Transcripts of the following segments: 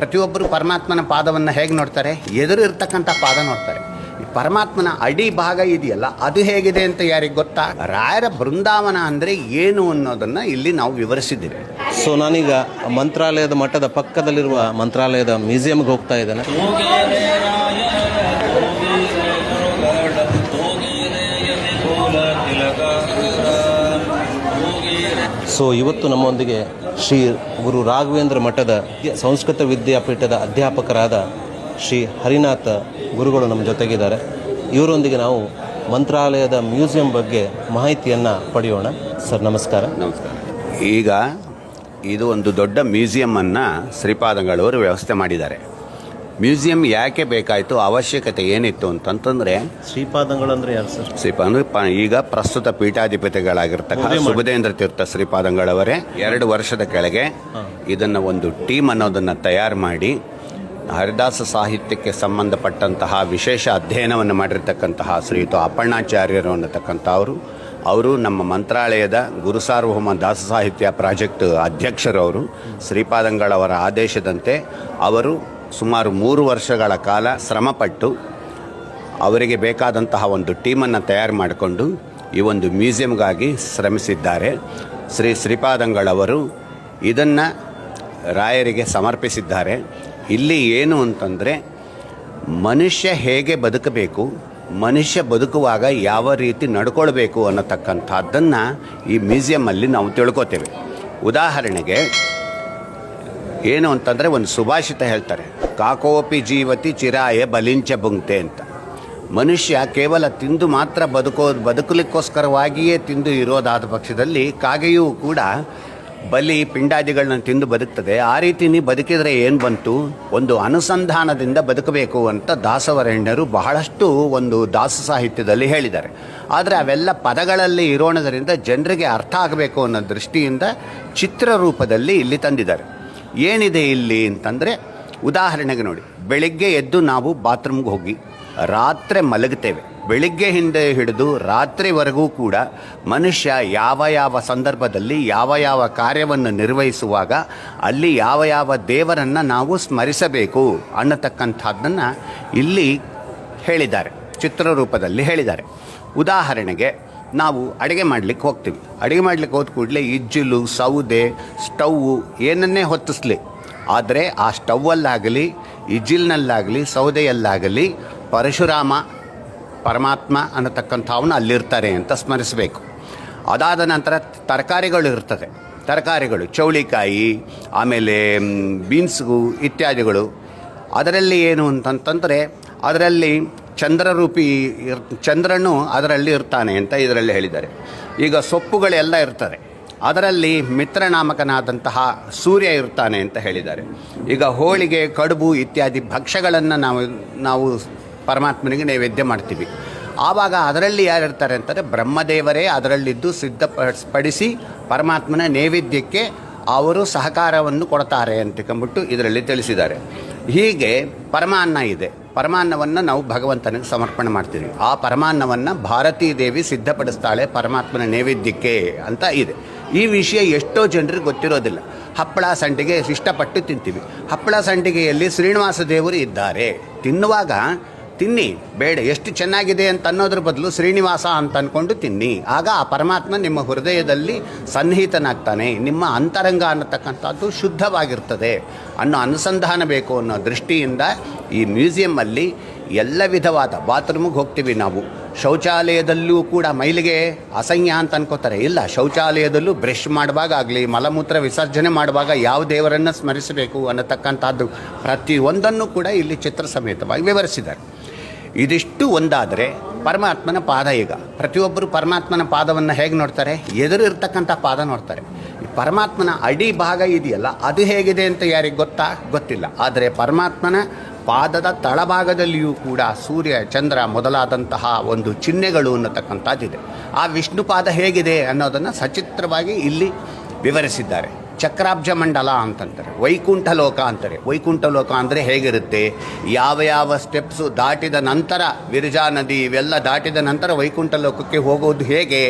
ಪ್ರತಿಯೊಬ್ಬರು ಪರಮಾತ್ಮನ ಪಾದವನ್ನು ಹೇಗೆ ನೋಡ್ತಾರೆ? ಎದುರು ಇರ್ತಕ್ಕಂಥ ಪಾದ ನೋಡ್ತಾರೆ. ಈ ಪರಮಾತ್ಮನ ಅಡಿ ಭಾಗ ಇದೆಯಲ್ಲ, ಅದು ಹೇಗಿದೆ ಅಂತ ಯಾರಿಗೆ ಗೊತ್ತಾ? ರಾಯರ ಬೃಂದಾವನ ಅಂದರೆ ಏನು ಅನ್ನೋದನ್ನು ಇಲ್ಲಿ ನಾವು ವಿವರಿಸಿದ್ದೀವಿ. ಸೊ ನಾನೀಗ ಮಂತ್ರಾಲಯದ ಮಠದ ಪಕ್ಕದಲ್ಲಿರುವ ಮಂತ್ರಾಲಯದ ಮ್ಯೂಸಿಯಂಗೆ ಹೋಗ್ತಾ ಇದ್ದೇನೆ. ಸೊ ಇವತ್ತು ನಮ್ಮೊಂದಿಗೆ ಶ್ರೀ ಗುರು ರಾಘವೇಂದ್ರ ಮಠದ ಸಂಸ್ಕೃತ ವಿದ್ಯಾಪೀಠದ ಅಧ್ಯಾಪಕರಾದ ಶ್ರೀ ಹರಿನಾಥ ಗುರುಗಳು ನಮ್ಮ ಜೊತೆಗಿದ್ದಾರೆ. ಇವರೊಂದಿಗೆ ನಾವು ಮಂತ್ರಾಲಯದ ಮ್ಯೂಸಿಯಂ ಬಗ್ಗೆ ಮಾಹಿತಿಯನ್ನು ಪಡೆಯೋಣ. ಸರ್ ನಮಸ್ಕಾರ. ನಮಸ್ಕಾರ. ಈಗ ಇದು ಒಂದು ದೊಡ್ಡ ಮ್ಯೂಸಿಯಮನ್ನು ಶ್ರೀಪಾದಂಗಳವರು ವ್ಯವಸ್ಥೆ ಮಾಡಿದ್ದಾರೆ. ಮ್ಯೂಸಿಯಂ ಯಾಕೆ ಬೇಕಾಯಿತು, ಅವಶ್ಯಕತೆ ಏನಿತ್ತು ಅಂತಂತಂದರೆ, ಶ್ರೀಪಾದಂಗಳು ಅಂದರೆ ಯಾರು ಸರ್? ಶ್ರೀಪಾದ ಈಗ ಪ್ರಸ್ತುತ ಪೀಠಾಧಿಪತಿಗಳಾಗಿರ್ತಕ್ಕ ಸುಬುಧೇಂದ್ರ ತೀರ್ಥ ಶ್ರೀಪಾದಂಗಳವರೇ 2 ವರ್ಷದ ಕೆಳಗೆ ಇದನ್ನು ಒಂದು ಟೀಮ್ ಅನ್ನೋದನ್ನು ತಯಾರು ಮಾಡಿ ಹರಿದಾಸ ಸಾಹಿತ್ಯಕ್ಕೆ ಸಂಬಂಧಪಟ್ಟಂತಹ ವಿಶೇಷ ಅಧ್ಯಯನವನ್ನು ಮಾಡಿರ್ತಕ್ಕಂತಹ ಶ್ರೀಯುತ ಅಪ್ಪಣ್ಣಾಚಾರ್ಯರು ಅನ್ನತಕ್ಕಂಥವರು, ಅವರು ನಮ್ಮ ಮಂತ್ರಾಲಯದ ಗುರುಸಾರ್ವಭೌಮ ದಾಸ ಸಾಹಿತ್ಯ ಪ್ರಾಜೆಕ್ಟ್ ಅಧ್ಯಕ್ಷರವರು. ಶ್ರೀಪಾದಂಗಳವರ ಆದೇಶದಂತೆ ಅವರು ಸುಮಾರು 3 ವರ್ಷಗಳ ಕಾಲ ಶ್ರಮಪಟ್ಟು ಅವರಿಗೆ ಬೇಕಾದಂತಹ ಒಂದು ಟೀಮನ್ನು ತಯಾರು ಮಾಡಿಕೊಂಡು ಈ ಒಂದು ಮ್ಯೂಸಿಯಂಗಾಗಿ ಶ್ರಮಿಸಿದ್ದಾರೆ. ಶ್ರೀಪಾದಂಗಳವರು ಇದನ್ನು ರಾಯರಿಗೆ ಸಮರ್ಪಿಸಿದ್ದಾರೆ. ಇಲ್ಲಿ ಏನು ಅಂತಂದರೆ, ಮನುಷ್ಯ ಹೇಗೆ ಬದುಕಬೇಕು, ಮನುಷ್ಯ ಬದುಕುವಾಗ ಯಾವ ರೀತಿ ನಡ್ಕೊಳ್ಬೇಕು ಅನ್ನತಕ್ಕಂಥದ್ದನ್ನು ಈ ಮ್ಯೂಸಿಯಮಲ್ಲಿ ನಾವು ತಿಳ್ಕೊತೇವೆ. ಉದಾಹರಣೆಗೆ ಏನು ಅಂತಂದರೆ, ಒಂದು ಸುಭಾಷಿತ ಹೇಳ್ತಾರೆ, ಕಾಕೋಪಿ ಜೀವತಿ ಚಿರಾಯ ಬಲಿಂಚ ಬುಂಕ್ತೆ ಅಂತ. ಮನುಷ್ಯ ಕೇವಲ ತಿಂದು ಮಾತ್ರ ಬದುಕಲಿಕ್ಕೋಸ್ಕರವಾಗಿಯೇ ತಿಂದು ಇರೋದಾದ ಪಕ್ಷದಲ್ಲಿ ಕಾಗೆಯೂ ಕೂಡ ಬಲಿ ಪಿಂಡಾದಿಗಳನ್ನ ತಿಂದು ಬದುಕ್ತದೆ. ಆ ರೀತಿ ನೀವು ಬದುಕಿದರೆ ಏನು ಬಂತು? ಒಂದು ಅನುಸಂಧಾನದಿಂದ ಬದುಕಬೇಕು ಅಂತ ದಾಸವರೇಣ್ಯರು ಬಹಳಷ್ಟು ಒಂದು ದಾಸ ಸಾಹಿತ್ಯದಲ್ಲಿ ಹೇಳಿದ್ದಾರೆ. ಆದರೆ ಅವೆಲ್ಲ ಪದಗಳಲ್ಲಿ ಇರೋಣದರಿಂದ ಜನರಿಗೆ ಅರ್ಥ ಆಗಬೇಕು ಅನ್ನೋ ದೃಷ್ಟಿಯಿಂದ ಚಿತ್ರರೂಪದಲ್ಲಿ ಇಲ್ಲಿ ತಂದಿದ್ದಾರೆ. ಏನಿದೆ ಇಲ್ಲಿ ಅಂತಂದರೆ, ಉದಾಹರಣೆಗೆ ನೋಡಿ, ಬೆಳಿಗ್ಗೆ ಎದ್ದು ನಾವು ಬಾತ್ರೂಮ್ಗೆ ಹೋಗಿ ರಾತ್ರಿ ಮಲಗುತ್ತೇವೆ. ಬೆಳಿಗ್ಗೆ ಹಿಂದೆ ಹಿಡಿದು ರಾತ್ರಿವರೆಗೂ ಕೂಡ ಮನುಷ್ಯ ಯಾವ ಯಾವ ಸಂದರ್ಭದಲ್ಲಿ ಯಾವ ಯಾವ ಕಾರ್ಯವನ್ನು ನಿರ್ವಹಿಸುವಾಗ ಅಲ್ಲಿ ಯಾವ ಯಾವ ದೇವರನ್ನು ನಾವು ಸ್ಮರಿಸಬೇಕು ಅನ್ನತಕ್ಕಂಥದ್ದನ್ನು ಇಲ್ಲಿ ಹೇಳಿದ್ದಾರೆ, ಚಿತ್ರರೂಪದಲ್ಲಿ ಹೇಳಿದ್ದಾರೆ. ಉದಾಹರಣೆಗೆ ನಾವು ಅಡುಗೆ ಮಾಡಲಿಕ್ಕೆ ಹೋಗ್ತೀವಿ. ಅಡುಗೆ ಮಾಡಲಿಕ್ಕೆ ಹೋದ ಕೂಡಲೇ ಇಜ್ಜಿಲು, ಸೌದೆ, ಸ್ಟವ್ವು ಏನನ್ನೇ ಹೊತ್ತಿಸ್ಲಿ, ಆದರೆ ಆ ಸ್ಟವ್ವಲ್ಲಾಗಲಿ, ಇಜ್ಜಿಲ್ನಲ್ಲಾಗಲಿ, ಸೌದೆಯಲ್ಲಾಗಲಿ ಪರಶುರಾಮ ಪರಮಾತ್ಮ ಅನ್ನತಕ್ಕಂಥವನ್ನ ಅಲ್ಲಿರ್ತಾರೆ ಅಂತ ಸ್ಮರಿಸಬೇಕು. ಅದಾದ ನಂತರ ತರಕಾರಿಗಳು ಇರ್ತದೆ. ತರಕಾರಿಗಳು ಚೌಳಿಕಾಯಿ, ಆಮೇಲೆ ಬೀನ್ಸ್ಗು ಇತ್ಯಾದಿಗಳು. ಅದರಲ್ಲಿ ಏನು ಅಂತಂತಂದರೆ, ಅದರಲ್ಲಿ ಚಂದ್ರನು ಅದರಲ್ಲಿ ಇರ್ತಾನೆ ಅಂತ ಇದರಲ್ಲಿ ಹೇಳಿದ್ದಾರೆ. ಈಗ ಸೊಪ್ಪುಗಳೆಲ್ಲ ಇರ್ತದೆ, ಅದರಲ್ಲಿ ಮಿತ್ರನಾಮಕನಾದಂತಹ ಸೂರ್ಯ ಇರ್ತಾನೆ ಅಂತ ಹೇಳಿದ್ದಾರೆ. ಈಗ ಹೋಳಿಗೆ, ಕಡುಬು ಇತ್ಯಾದಿ ಭಕ್ಷ್ಯಗಳನ್ನು ನಾವು ಪರಮಾತ್ಮನಿಗೆ ನೈವೇದ್ಯ ಮಾಡ್ತೀವಿ. ಆವಾಗ ಅದರಲ್ಲಿ ಯಾರಿರ್ತಾರೆ ಅಂತಾರೆ, ಬ್ರಹ್ಮದೇವರೇ ಅದರಲ್ಲಿದ್ದು ಸಿದ್ಧಪಡಿಸಿ ಪರಮಾತ್ಮನ ನೈವೇದ್ಯಕ್ಕೆ ಅವರು ಸಹಕಾರವನ್ನು ಕೊಡ್ತಾರೆ ಅಂತಕೊಂಡ್ಬಿಟ್ಟು ಇದರಲ್ಲಿ ತಿಳಿಸಿದ್ದಾರೆ. ಹೀಗೆ ಪರಮಾನ್ನ ಇದೆ. ಪರಮಾನ್ನವನ್ನು ನಾವು ಭಗವಂತನಿಗೆ ಸಮರ್ಪಣೆ ಮಾಡ್ತೀವಿ. ಆ ಪರಮಾನ್ನವನ್ನು ಭಾರತೀ ದೇವಿ ಸಿದ್ಧಪಡಿಸ್ತಾಳೆ ಪರಮಾತ್ಮನ ನೈವೇದ್ಯಕ್ಕೆ ಅಂತ ಇದೆ. ಈ ವಿಷಯ ಎಷ್ಟೋ ಜನರಿಗೆ ಗೊತ್ತಿರೋದಿಲ್ಲ. ಹಪ್ಪಳ ಸಂಡಿಗೆ ಇಷ್ಟಪಟ್ಟು ತಿಂತೀವಿ. ಹಪ್ಪಳ ಸಂಡಿಗೆಯಲ್ಲಿ ಶ್ರೀನಿವಾಸ ದೇವರು ಇದ್ದಾರೆ. ತಿನ್ನುವಾಗ ತಿನ್ನಿ, ಬೇಡ ಎಷ್ಟು ಚೆನ್ನಾಗಿದೆ ಅಂತ ಅನ್ನೋದ್ರ ಬದಲು ಶ್ರೀನಿವಾಸ ಅಂತ ಅಂದ್ಕೊಂಡು ತಿನ್ನಿ. ಆಗ ಆ ಪರಮಾತ್ಮ ನಿಮ್ಮ ಹೃದಯದಲ್ಲಿ ಸನ್ನಿಹಿತನಾಗ್ತಾನೆ, ನಿಮ್ಮ ಅಂತರಂಗ ಅನ್ನತಕ್ಕಂಥದ್ದು ಶುದ್ಧವಾಗಿರ್ತದೆ ಅನ್ನೋ ಅನುಸಂಧಾನ ಬೇಕು ಅನ್ನೋ ದೃಷ್ಟಿಯಿಂದ ಈ ಮ್ಯೂಸಿಯಮ್ಮಲ್ಲಿ ಎಲ್ಲ ವಿಧವಾದ ಬಾತ್ರೂಮಿಗೆ ಹೋಗ್ತೀವಿ ನಾವು. ಶೌಚಾಲಯದಲ್ಲೂ ಕೂಡ ಮೈಲಿಗೆ ಅಸಹ್ಯ ಅಂತ ಅನ್ಕೋತಾರೆ. ಇಲ್ಲ, ಶೌಚಾಲಯದಲ್ಲೂ ಬ್ರಷ್ ಮಾಡುವಾಗ ಆಗಲಿ, ಮಲಮೂತ್ರ ವಿಸರ್ಜನೆ ಮಾಡುವಾಗ ಯಾವ ದೇವರನ್ನು ಸ್ಮರಿಸಬೇಕು ಅನ್ನತಕ್ಕಂಥದ್ದು ಪ್ರತಿಯೊಂದನ್ನು ಕೂಡ ಇಲ್ಲಿ ಚಿತ್ರ ಸಮೇತವಾಗಿ ವಿವರಿಸಿದ್ದಾರೆ. ಇದಿಷ್ಟು ಒಂದಾದರೆ ಪರಮಾತ್ಮನ ಪಾದ. ಈಗ ಪ್ರತಿಯೊಬ್ಬರು ಪರಮಾತ್ಮನ ಪಾದವನ್ನು ಹೇಗೆ ನೋಡ್ತಾರೆ? ಎದುರು ಇರ್ತಕ್ಕಂಥ ಪಾದ ನೋಡ್ತಾರೆ. ಈ ಪರಮಾತ್ಮನ ಅಡಿ ಭಾಗ ಇದೆಯಲ್ಲ, ಅದು ಹೇಗಿದೆ ಅಂತ ಯಾರಿಗೆ ಗೊತ್ತಿಲ್ಲ. ಆದರೆ ಪರಮಾತ್ಮನ ಪಾದದ ತಳಭಾಗದಲ್ಲಿಯೂ ಕೂಡ ಸೂರ್ಯ, ಚಂದ್ರ ಮೊದಲಾದಂತಹ ಒಂದು ಚಿಹ್ನೆಗಳು ಅನ್ನತಕ್ಕಂಥದ್ದಿದೆ. ಆ ವಿಷ್ಣು ಪಾದ ಹೇಗಿದೆ ಅನ್ನೋದನ್ನು ಸಚಿತ್ರವಾಗಿ ಇಲ್ಲಿ ವಿವರಿಸಿದ್ದಾರೆ. ಚಕ್ರಾಬ್ಜ ಮಂಡಲ ಅಂತಂತಾರೆ, ವೈಕುಂಠ ಲೋಕ ಅಂತಾರೆ. ವೈಕುಂಠ ಲೋಕ ಅಂದರೆ ಹೇಗಿರುತ್ತೆ, ಯಾವ ಯಾವ ಸ್ಟೆಪ್ಸು ದಾಟಿದ ನಂತರ, ವಿರಜಾ ನದಿ ಇವೆಲ್ಲ ದಾಟಿದ ನಂತರ ವೈಕುಂಠ ಲೋಕಕ್ಕೆ ಹೋಗೋದು ಹೇಗೆ,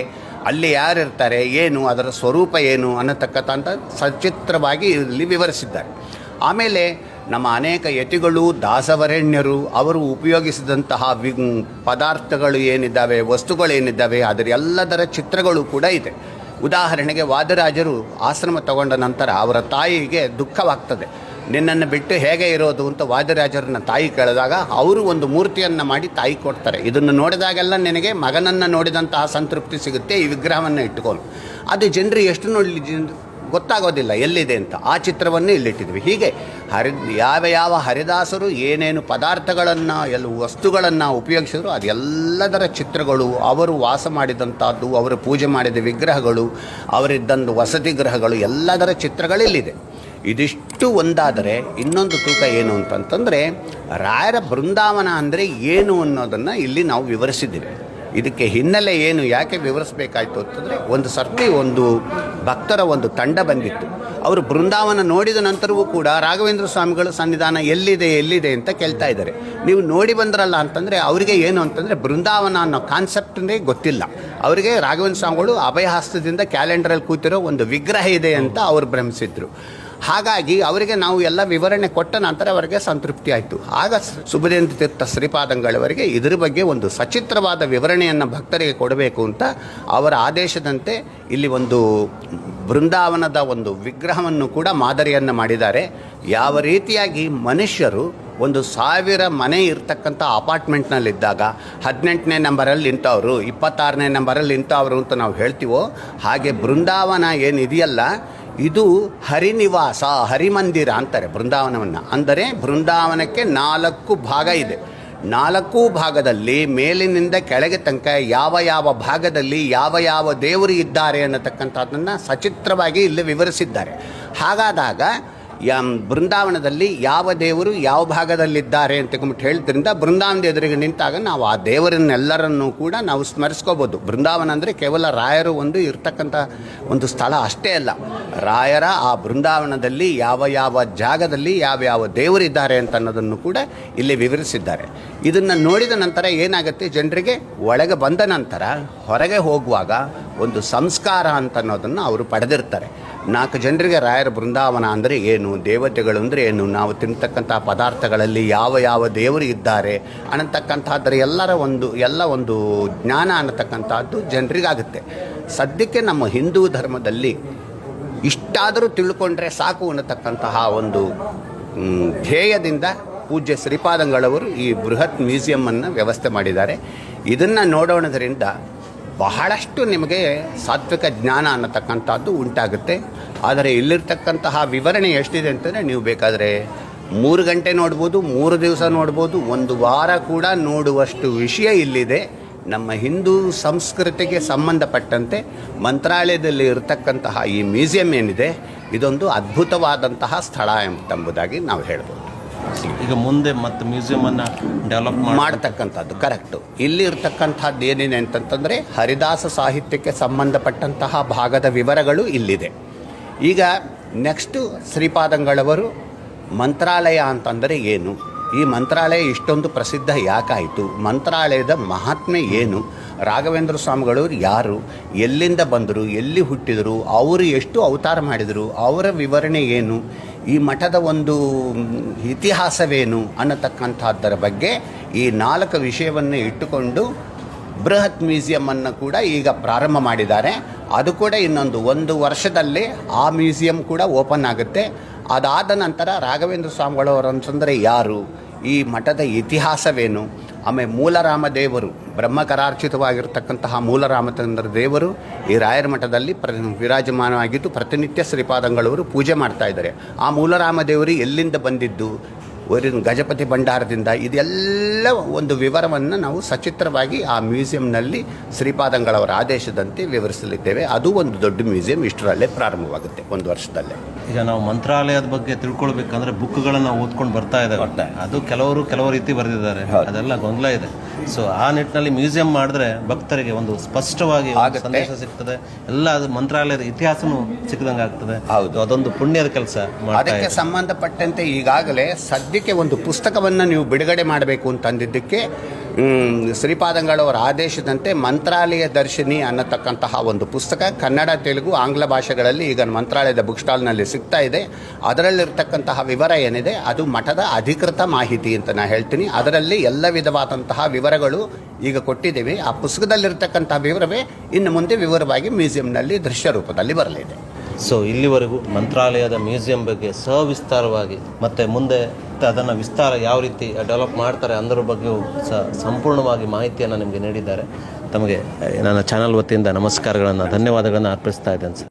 ಅಲ್ಲಿ ಯಾರಿರ್ತಾರೆ, ಏನು ಅದರ ಸ್ವರೂಪ ಏನು ಅನ್ನತಕ್ಕಂಥ ಸಚಿತ್ರವಾಗಿ ಇಲ್ಲಿ ವಿವರಿಸಿದ್ದಾರೆ. ಆಮೇಲೆ ನಮ್ಮ ಅನೇಕ ಯತಿಗಳು ದಾಸವರೆಣ್ಯರು ಅವರು ಉಪಯೋಗಿಸಿದಂತಹ ಪದಾರ್ಥಗಳು ಏನಿದ್ದಾವೆ, ವಸ್ತುಗಳೇನಿದ್ದಾವೆ, ಅದರ ಎಲ್ಲದರ ಚಿತ್ರಗಳು ಕೂಡ ಇದೆ. ಉದಾಹರಣೆಗೆ ವಾದರಾಜರು ಆಶ್ರಮ ತಗೊಂಡ ನಂತರ ಅವರ ತಾಯಿಗೆ ದುಃಖವಾಗ್ತದೆ. ನಿನ್ನನ್ನು ಬಿಟ್ಟು ಹೇಗೆ ಇರೋದು ಅಂತ ವಾದರಾಜರನ್ನ ತಾಯಿ ಕೇಳಿದಾಗ ಅವರು ಒಂದು ಮೂರ್ತಿಯನ್ನು ಮಾಡಿ ತಾಯಿ ಕೊಡ್ತಾರೆ. ಇದನ್ನು ನೋಡಿದಾಗೆಲ್ಲ ನಿನಗೆ ಮಗನನ್ನು ನೋಡಿದಂತಹ ಸಂತೃಪ್ತಿ ಸಿಗುತ್ತೆ, ಈ ವಿಗ್ರಹವನ್ನು ಇಟ್ಟುಕೊಂಡು. ಅದು ಜನರು ಎಷ್ಟು ನೋಡಿ ಗೊತ್ತಾಗೋದಿಲ್ಲ ಎಲ್ಲಿದೆ ಅಂತ. ಆ ಚಿತ್ರವನ್ನು ಇಲ್ಲಿಟ್ಟಿದ್ವಿ. ಹೀಗೆ ಯಾವ ಹರಿದಾಸರು ಏನೇನು ಪದಾರ್ಥಗಳನ್ನು ವಸ್ತುಗಳನ್ನು ಉಪಯೋಗಿಸಿದ್ರು ಅದೆಲ್ಲದರ ಚಿತ್ರಗಳು, ಅವರು ವಾಸ ಮಾಡಿದಂಥದ್ದು, ಅವರು ಪೂಜೆ ಮಾಡಿದ ವಿಗ್ರಹಗಳು, ಅವರಿದ್ದಂಥ ವಸತಿ ಗೃಹಗಳು, ಎಲ್ಲದರ ಚಿತ್ರಗಳಿಲ್ಲಿದೆ. ಇದಿಷ್ಟು ಒಂದಾದರೆ ಇನ್ನೊಂದು ತೂಕ ಏನು ಅಂತಂತಂದರೆ ರಾಯರ ಬೃಂದಾವನ ಅಂದರೆ ಏನು ಅನ್ನೋದನ್ನು ಇಲ್ಲಿ ನಾವು ವಿವರಿಸಿದ್ದೀವಿ. ಇದಕ್ಕೆ ಹಿನ್ನೆಲೆ ಏನು, ಯಾಕೆ ವಿವರಿಸಬೇಕಾಯ್ತು ಅಂತಂದರೆ, ಒಂದು ಸರ್ತಿ ಒಂದು ಭಕ್ತರ ಒಂದು ತಂಡ ಬಂದಿತ್ತು. ಅವರು ಬೃಂದಾವನ ನೋಡಿದ ನಂತರವೂ ಕೂಡ ರಾಘವೇಂದ್ರ ಸ್ವಾಮಿಗಳ ಸನ್ನಿಧಾನ ಎಲ್ಲಿದೆ ಅಂತ ಕೇಳ್ತಾ ಇದ್ದಾರೆ. ನೀವು ನೋಡಿ ಬಂದ್ರಲ್ಲ ಅಂತಂದರೆ ಅವರಿಗೆ ಏನು ಅಂತಂದರೆ ಬೃಂದಾವನ ಅನ್ನೋ ಕಾನ್ಸೆಪ್ಟೇ ಗೊತ್ತಿಲ್ಲ. ಅವರಿಗೆ ರಾಘವೇಂದ್ರ ಸ್ವಾಮಿಗಳು ಅಭಯಹಸ್ತದಿಂದ ಕ್ಯಾಲೆಂಡರಲ್ಲಿ ಕೂತಿರೋ ಒಂದು ವಿಗ್ರಹ ಇದೆ ಅಂತ ಅವರು ಭ್ರಮಿಸಿದ್ರು. ಹಾಗಾಗಿ ಅವರಿಗೆ ನಾವು ಎಲ್ಲ ವಿವರಣೆ ಕೊಟ್ಟ ನಂತರ ಅವರಿಗೆ ಸಂತೃಪ್ತಿ ಆಯಿತು. ಆಗ ಸುಬುಧೇಂದ್ರ ತೀರ್ಥ ಶ್ರೀಪಾದಂಗಳವರಿಗೆ ಇದರ ಬಗ್ಗೆ ಒಂದು ಸಚಿತ್ರವಾದ ವಿವರಣೆಯನ್ನು ಭಕ್ತರಿಗೆ ಕೊಡಬೇಕು ಅಂತ ಅವರ ಆದೇಶದಂತೆ ಇಲ್ಲಿ ಒಂದು ಬೃಂದಾವನದ ಒಂದು ವಿಗ್ರಹವನ್ನು ಕೂಡ ಮಾದರಿಯನ್ನು ಮಾಡಿದ್ದಾರೆ. ಯಾವ ರೀತಿಯಾಗಿ ಮನುಷ್ಯರು 1,000 ಮನೆ ಇರ್ತಕ್ಕಂಥ ಅಪಾರ್ಟ್ಮೆಂಟ್ನಲ್ಲಿದ್ದಾಗ 18ನೇ ನಂಬರಲ್ಲಿ ಇಂಥವ್ರು, 26ನೇ ನಂಬರಲ್ಲಿ ಇಂಥವ್ರು ಅಂತ ನಾವು ಹೇಳ್ತೀವೋ, ಹಾಗೆ ಬೃಂದಾವನ ಏನಿದೆಯಲ್ಲ ಇದು ಹರಿನಿವಾಸ, ಹರಿಮಂದಿರ ಅಂತಾರೆ ಬೃಂದಾವನವನ್ನು. ಅಂದರೆ ಬೃಂದಾವನಕ್ಕೆ 4 ಭಾಗ ಇದೆ. 4 ಭಾಗದಲ್ಲಿ ಮೇಲಿನಿಂದ ಕೆಳಗೆ ತನಕ ಯಾವ ಭಾಗದಲ್ಲಿ ಯಾವ ದೇವರು ಇದ್ದಾರೆ ಅನ್ನತಕ್ಕಂಥದ್ದನ್ನು ಸಚಿತ್ರವಾಗಿ ಇಲ್ಲಿ ವಿವರಿಸಿದ್ದಾರೆ. ಹಾಗಾದಾಗ ಬೃಂದಾವನದಲ್ಲಿ ಯಾವ ದೇವರು ಯಾವ ಭಾಗದಲ್ಲಿದ್ದಾರೆ ಅಂತಕೊಂಬಿಟ್ಟು ಹೇಳಿದ್ರಿಂದ ಬೃಂದಾವನದ ಎದುರಿಗೆ ನಿಂತಾಗ ನಾವು ಆ ದೇವರನ್ನೆಲ್ಲರನ್ನೂ ಕೂಡ ನಾವು ಸ್ಮರಿಸ್ಕೋಬೋದು. ಬೃಂದಾವನ ಅಂದರೆ ಕೇವಲ ರಾಯರು ಇರ್ತಕ್ಕಂಥ ಒಂದು ಸ್ಥಳ ಅಷ್ಟೇ ಅಲ್ಲ. ರಾಯರ ಆ ಬೃಂದಾವನದಲ್ಲಿ ಯಾವ ಜಾಗದಲ್ಲಿ ಯಾವ ದೇವರಿದ್ದಾರೆ ಅಂತ ಅನ್ನೋದನ್ನು ಕೂಡ ಇಲ್ಲಿ ವಿವರಿಸಿದ್ದಾರೆ. ಇದನ್ನು ನೋಡಿದ ನಂತರ ಏನಾಗುತ್ತೆ, ಜನರಿಗೆ ಒಳಗೆ ಬಂದ ನಂತರ ಹೊರಗೆ ಹೋಗುವಾಗ ಒಂದು ಸಂಸ್ಕಾರ ಅಂತ ಅನ್ನೋದನ್ನು ಅವರು ಪಡೆದಿರ್ತಾರೆ. 4 ಜನರಿಗೆ ರಾಯರ ಬೃಂದಾವನ ಅಂದರೆ ಏನು, ದೇವತೆಗಳು ಅಂದರೆ ಏನು, ನಾವು ತಿಂತಕ್ಕಂಥ ಪದಾರ್ಥಗಳಲ್ಲಿ ಯಾವ ದೇವರು ಇದ್ದಾರೆ ಅನ್ನತಕ್ಕಂಥದ್ರ ಎಲ್ಲ ಒಂದು ಜ್ಞಾನ ಅನ್ನತಕ್ಕಂಥದ್ದು ಜನರಿಗಾಗುತ್ತೆ. ಸದ್ಯಕ್ಕೆ ನಮ್ಮ ಹಿಂದೂ ಧರ್ಮದಲ್ಲಿ ಇಷ್ಟಾದರೂ ತಿಳ್ಕೊಂಡ್ರೆ ಸಾಕು ಅನ್ನತಕ್ಕಂತಹ ಒಂದು ಧ್ಯೇಯದಿಂದ ಪೂಜ್ಯ ಶ್ರೀಪಾದಂಗಳವರು ಈ ಬೃಹತ್ ಮ್ಯೂಸಿಯಮನ್ನು ವ್ಯವಸ್ಥೆ ಮಾಡಿದ್ದಾರೆ. ಇದನ್ನು ನೋಡೋಣದ್ರಿಂದ ಬಹಳಷ್ಟು ನಿಮಗೆ ಸಾತ್ವಿಕ ಜ್ಞಾನ ಅನ್ನತಕ್ಕಂಥದ್ದು ಉಂಟಾಗುತ್ತೆ. ಆದರೆ ಇಲ್ಲಿರ್ತಕ್ಕಂತಹ ವಿವರಣೆ ಎಷ್ಟಿದೆ ಅಂತಂದರೆ ನೀವು ಬೇಕಾದರೆ 3 ಗಂಟೆ ನೋಡ್ಬೋದು, 3 ದಿವಸ ನೋಡ್ಬೋದು, 1 ವಾರ ಕೂಡ ನೋಡುವಷ್ಟು ವಿಷಯ ಇಲ್ಲಿದೆ. ನಮ್ಮ ಹಿಂದೂ ಸಂಸ್ಕೃತಿಗೆ ಸಂಬಂಧಪಟ್ಟಂತೆ ಮಂತ್ರಾಲಯದಲ್ಲಿ ಇರತಕ್ಕಂತಹ ಈ ಮ್ಯೂಸಿಯಂ ಏನಿದೆ ಇದೊಂದು ಅದ್ಭುತವಾದಂತಹ ಸ್ಥಳ ಎಂಬುದಾಗಿ ನಾವು ಹೇಳ್ಬೋದು. ಈಗ ಮುಂದೆ ಮತ್ತೆ ಮ್ಯೂಸಿಯಮನ್ನು ಡೆವಲಪ್ ಮಾಡ್ತಕ್ಕಂಥದ್ದು ಕರೆಕ್ಟು. ಇಲ್ಲಿ ಇರ್ತಕ್ಕಂಥದ್ದು ಏನಿದೆ ಅಂತಂತಂದರೆ ಹರಿದಾಸ ಸಾಹಿತ್ಯಕ್ಕೆ ಸಂಬಂಧಪಟ್ಟಂತಹ ಭಾಗದ ವಿವರಗಳು ಇಲ್ಲಿದೆ. ಈಗ ನೆಕ್ಸ್ಟು ಶ್ರೀಪಾದಂಗಳವರು ಮಂತ್ರಾಲಯ ಅಂತಂದರೆ ಏನು, ಈ ಮಂತ್ರಾಲಯ ಇಷ್ಟೊಂದು ಪ್ರಸಿದ್ಧ ಯಾಕಾಯಿತು, ಮಂತ್ರಾಲಯದ ಮಹಾತ್ಮೆ ಏನು, ರಾಘವೇಂದ್ರ ಸ್ವಾಮಿಗಳು ಯಾರು, ಎಲ್ಲಿಂದ ಬಂದರು, ಎಲ್ಲಿ ಹುಟ್ಟಿದರು, ಅವರು ಎಷ್ಟು ಅವತಾರ ಮಾಡಿದರು, ಅವರ ವಿವರಣೆ ಏನು, ಈ ಮಠದ ಒಂದು ಇತಿಹಾಸವೇನು ಅನ್ನತಕ್ಕಂಥದ್ದರ ಬಗ್ಗೆ ಈ 4 ವಿಷಯವನ್ನು ಇಟ್ಟುಕೊಂಡು ಬೃಹತ್ ಮ್ಯೂಸಿಯಮನ್ನು ಕೂಡ ಈಗ ಪ್ರಾರಂಭ ಮಾಡಿದ್ದಾರೆ. ಅದು ಕೂಡ ಇನ್ನೊಂದು 1 ವರ್ಷದಲ್ಲೇ ಆ ಮ್ಯೂಸಿಯಂ ಕೂಡ ಓಪನ್ ಆಗುತ್ತೆ. ಅದಾದ ನಂತರ ರಾಘವೇಂದ್ರ ಸ್ವಾಮಿಗಳವರು ಅಂತಂದರೆ ಯಾರು, ಈ ಮಠದ ಇತಿಹಾಸವೇನು, ಆಮೇಲೆ ಮೂಲರಾಮ ದೇವರು ಬ್ರಹ್ಮಕರಾರ್ಚಿತವಾಗಿರ್ತಕ್ಕಂತಹ ಮೂಲರಾಮಚಂದ್ರ ದೇವರು ಈ ರಾಯರ ಮಠದಲ್ಲಿ ವಿರಾಜಮಾನವಾಗಿದ್ದು ಪ್ರತಿನಿತ್ಯ ಶ್ರೀಪಾದಂಗಳವರು ಪೂಜೆ ಮಾಡ್ತಾ ಇದ್ದಾರೆ. ಆ ಮೂಲರಾಮ ದೇವರು ಎಲ್ಲಿಂದ ಬಂದಿದ್ದು, ಗಜಪತಿ ಭಂಡಾರದಿಂದ, ಇದೆಲ್ಲ ಒಂದು ವಿವರವನ್ನು ನಾವು ಸಚಿತ್ರವಾಗಿ ಆ ಮ್ಯೂಸಿಯಂನಲ್ಲಿ ಶ್ರೀಪಾದಂಗಳವರ ಆದೇಶದಂತೆ ವಿವರಿಸಲಿದ್ದೇವೆ. ಅದು ಒಂದು ದೊಡ್ಡ ಮ್ಯೂಸಿಯಂ ಇಷ್ಟರಲ್ಲೇ ಪ್ರಾರಂಭವಾಗುತ್ತೆ 1 ವರ್ಷದಲ್ಲೇ. ಈಗ ನಾವು ಮಂತ್ರಾಲಯದ ಬಗ್ಗೆ ತಿಳ್ಕೊಳ್ಬೇಕಂದ್ರೆ ಬುಕ್ಗಳನ್ನು ಓದ್ಕೊಂಡು ಬರ್ತಾ ಇದ್ದಾರೆ. ಅದು ಕೆಲವು ರೀತಿ ಬರೆದಿದ್ದಾರೆ, ಅದೆಲ್ಲ ಗೊಂದಲ ಇದೆ. ಸೊ ಆ ನಿಟ್ಟಿನಲ್ಲಿ ಮ್ಯೂಸಿಯಂ ಮಾಡಿದ್ರೆ ಭಕ್ತರಿಗೆ ಒಂದು ಸ್ಪಷ್ಟವಾಗಿ ಸಂದೇಶ ಸಿಗ್ತದೆ. ಎಲ್ಲ ಅದು ಮಂತ್ರಾಲಯದ ಇತಿಹಾಸನೂ ಸಿಕ್ಕದಂಗೆ ಆಗ್ತದೆ. ಹೌದು, ಅದೊಂದು ಪುಣ್ಯದ ಕೆಲಸ. ಅದಕ್ಕೆ ಸಂಬಂಧಪಟ್ಟಂತೆ ಈಗಾಗಲೇ ಸದ್ಯಕ್ಕೆ ಒಂದು ಪುಸ್ತಕವನ್ನು ನೀವು ಬಿಡುಗಡೆ ಮಾಡಬೇಕು ಅಂತಂದಿದ್ದಕ್ಕೆ ಶ್ರೀಪಾದಂಗಳವರ ಆದೇಶದಂತೆ ಮಂತ್ರಾಲಯ ದರ್ಶಿನಿ ಅನ್ನತಕ್ಕಂತಹ ಒಂದು ಪುಸ್ತಕ ಕನ್ನಡ, ತೆಲುಗು, ಆಂಗ್ಲ ಭಾಷೆಗಳಲ್ಲಿ ಈಗ ಮಂತ್ರಾಲಯದ ಬುಕ್ ಸ್ಟಾಲ್ನಲ್ಲಿ ಸಿಗ್ತಾ ಇದೆ. ಅದರಲ್ಲಿರ್ತಕ್ಕಂತಹ ವಿವರ ಏನಿದೆ ಅದು ಮಠದ ಅಧಿಕೃತ ಮಾಹಿತಿ ಅಂತ ನಾನು ಹೇಳ್ತೀನಿ. ಅದರಲ್ಲಿ ಎಲ್ಲ ವಿಧವಾದಂತಹ ವಿವರಗಳು ಈಗ ಕೊಟ್ಟಿದ್ದೀವಿ. ಆ ಪುಸ್ತಕದಲ್ಲಿರ್ತಕ್ಕಂತಹ ವಿವರವೇ ಇನ್ನು ಮುಂದೆ ವಿವರವಾಗಿ ಮ್ಯೂಸಿಯಂನಲ್ಲಿ ದೃಶ್ಯ ರೂಪದಲ್ಲಿ ಬರಲಿದೆ. ಸೊ ಇಲ್ಲಿವರೆಗೂ ಮಂತ್ರಾಲಯದ ಮ್ಯೂಸಿಯಂ ಬಗ್ಗೆ ಸವಿಸ್ತಾರವಾಗಿ ಮತ್ತು ಮುಂದೆ ಅದನ್ನು ವಿಸ್ತಾರ ಯಾವ ರೀತಿ ಡೆವಲಪ್ ಮಾಡ್ತಾರೆ ಅದರ ಬಗ್ಗೆಯೂ ಸಂಪೂರ್ಣವಾಗಿ ಮಾಹಿತಿಯನ್ನು ನಿಮಗೆ ನೀಡಿದ್ದಾರೆ. ತಮಗೆ ನನ್ನ ಚಾನಲ್ ವತಿಯಿಂದ ನಮಸ್ಕಾರಗಳನ್ನು, ಧನ್ಯವಾದಗಳನ್ನು ಅರ್ಪಿಸ್ತಾ ಇದ್ದೇನೆ ಸರ್.